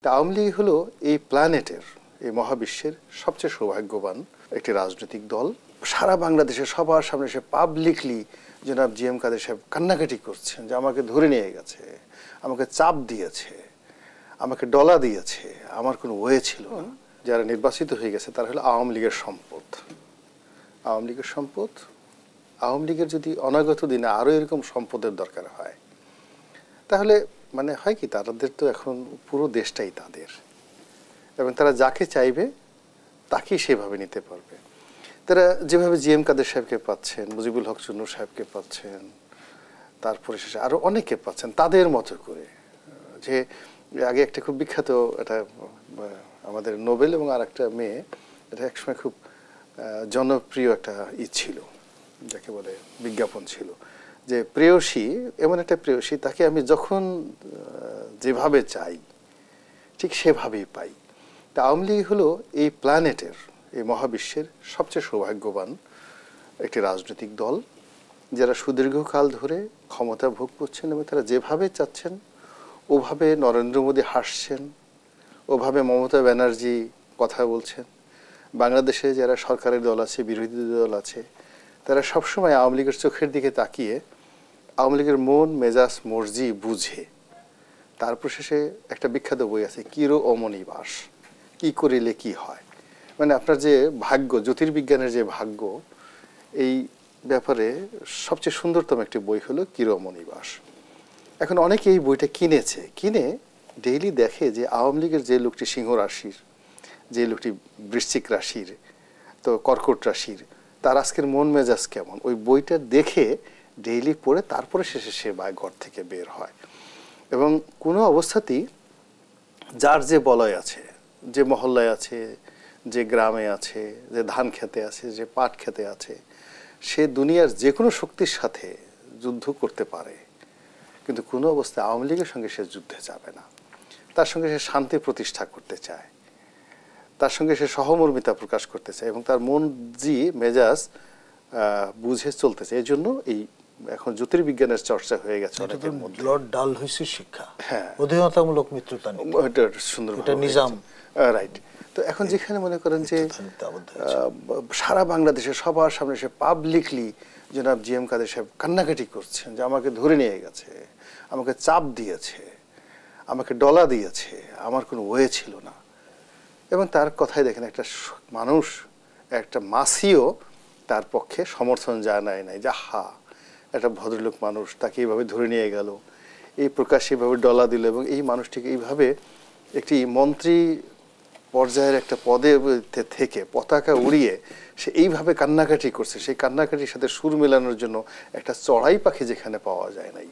তা আওয়ামী লীগ হলো এই প্ল্যানেটের, এই মহাবিশ্বের সবচেয়ে সৌভাগ্যবান একটি রাজনৈতিক দল। সারা বাংলাদেশে সবার সামনে সে পাবলিকলি জনাব জি এম কাদের সাহেব কান্নাকাটি করছেন যে আমাকে ধরে নিয়ে গেছে, আমাকে চাপ দিয়েছে, আমাকে ডলা দিয়েছে, আমার কোনো ওয়ে ছিল না। যারা নির্বাচিত হয়ে গেছে তারা হলো আওয়ামী লীগের সম্পদ। আওয়ামী লীগের সম্পদ। আওয়ামী লীগের যদি অনাগত দিনে আরও এরকম সম্পদের দরকার হয় তাহলে মানে হয় কি, তাদের তো এখন পুরো দেশটাই তাদের, এবং তারা যাকে চাইবে তাকেই সেভাবে নিতে পারবে। তারা যেভাবে জি এম কাদের সাহেবকে পাচ্ছেন, মুজিবুল হক চুন্নু সাহেবকে পাচ্ছেন, তারপরে শেষে আরও অনেকে পাচ্ছেন তাদের মতো করে। যে আগে একটা খুব বিখ্যাত এটা আমাদের নোবেল এবং আর একটা মেয়ে, এটা একসময় খুব জনপ্রিয় একটা ছিল, যাকে বলে বিজ্ঞাপন ছিল, যে প্রেয়সী এমন একটা প্রেয়সী তাকে আমি যখন যেভাবে চাই ঠিক সেভাবেই পাই। তা আওয়ামী লীগ হলো এই প্ল্যানেটের, এই মহাবিশ্বের সবচেয়ে সৌভাগ্যবান একটি রাজনৈতিক দল, যারা সুদীর্ঘকাল ধরে ক্ষমতা ভোগ করছেন এবং তারা যেভাবে চাচ্ছেন ওভাবে নরেন্দ্র মোদী হাসছেন, ওভাবে মমতা ব্যানার্জি কথা বলছেন। বাংলাদেশে যারা সরকারের দল আছে, বিরোধী দল আছে, তারা সবসময় আওয়ামী লীগের চোখের দিকে তাকিয়ে আওয়ামী লীগের মন মেজাজ মর্জি বুঝে তারপর শেষে একটা বিখ্যাত বই আছে কিরো অমনিবাস, কি করিলে কি হয়, মানে আপনার যে ভাগ্য, জ্যোতির্বিজ্ঞানের যে ভাগ্য, এই ব্যাপারে সবচেয়ে সুন্দরতম একটি বই হলো কিরো অমনিবাস। এখন অনেকে এই বইটা কিনেছে, কিনে ডেইলি দেখে যে আওয়ামী লীগের যে লোকটি সিংহ রাশির, যে লোকটি বৃশ্চিক রাশির, তো কর্কট রাশির, তার আজকের মন মেজাজ কেমন, ওই বইটা দেখে ডেইলি পড়ে তারপরে শেষে সে ঘর থেকে বের হয়। এবং কোনো অবস্থাতেই যার যে বলয় আছে, যে মহল্লায় আছে, যে গ্রামে আছে, যে ধান খেতে আছে, যে পাট খেতে আছে, সে দুনিয়ার যে কোনো শক্তির সাথে যুদ্ধ করতে পারে, কিন্তু কোনো অবস্থায় আওয়ামী লীগের সঙ্গে সে যুদ্ধে যাবে না। তার সঙ্গে সে শান্তি প্রতিষ্ঠা করতে চায়, তার সঙ্গে সে সহমর্মিতা প্রকাশ করতে চায় এবং তার মন জি মেজাজ বুঝে চলতে চায়। এই জন্য এই এখন জ্যোতির্বিজ্ঞানের চর্চা হয়ে গেছে অনেকের মধ্যে। লর্ড ডালহৌসির শিক্ষা, হ্যাঁ, অধীনতামূলক মিত্রতা, এটা সুন্দর, এটা নিজাম, রাইট। তো এখন যেখানে মনে করেন যে সারা বাংলাদেশে সবার সামনে সে পাবলিকলি জনাব জি এম কাদের সাহেব কান্নাকাটি করছেন যে আমাকে ধরে নিয়ে গেছে, আমাকে চাপ দিয়েছে, আমাকে ডলা দিয়েছে, আমার কোনো ওয়ে ছিল না। এবং তার কথাই দেখেন একটা মানুষ, একটা মাসিও তার পক্ষে সমর্থন জানায় নাই, যে হা একটা ভদ্রলোক মানুষ, তাকে এইভাবে ধরে নিয়ে গেল, এই প্রকাশ্যে এইভাবে ডলা দিল, এবং এই মানুষটিকে এইভাবে একটি মন্ত্রী পর্যায়ের একটা পদে থেকে পতাকা উড়িয়ে সে এইভাবে কান্নাকাটি করছে। সেই কান্নাকাটির সাথে সুর মেলানোর জন্য একটা চড়াই পাখি যেখানে পাওয়া যায় নাই।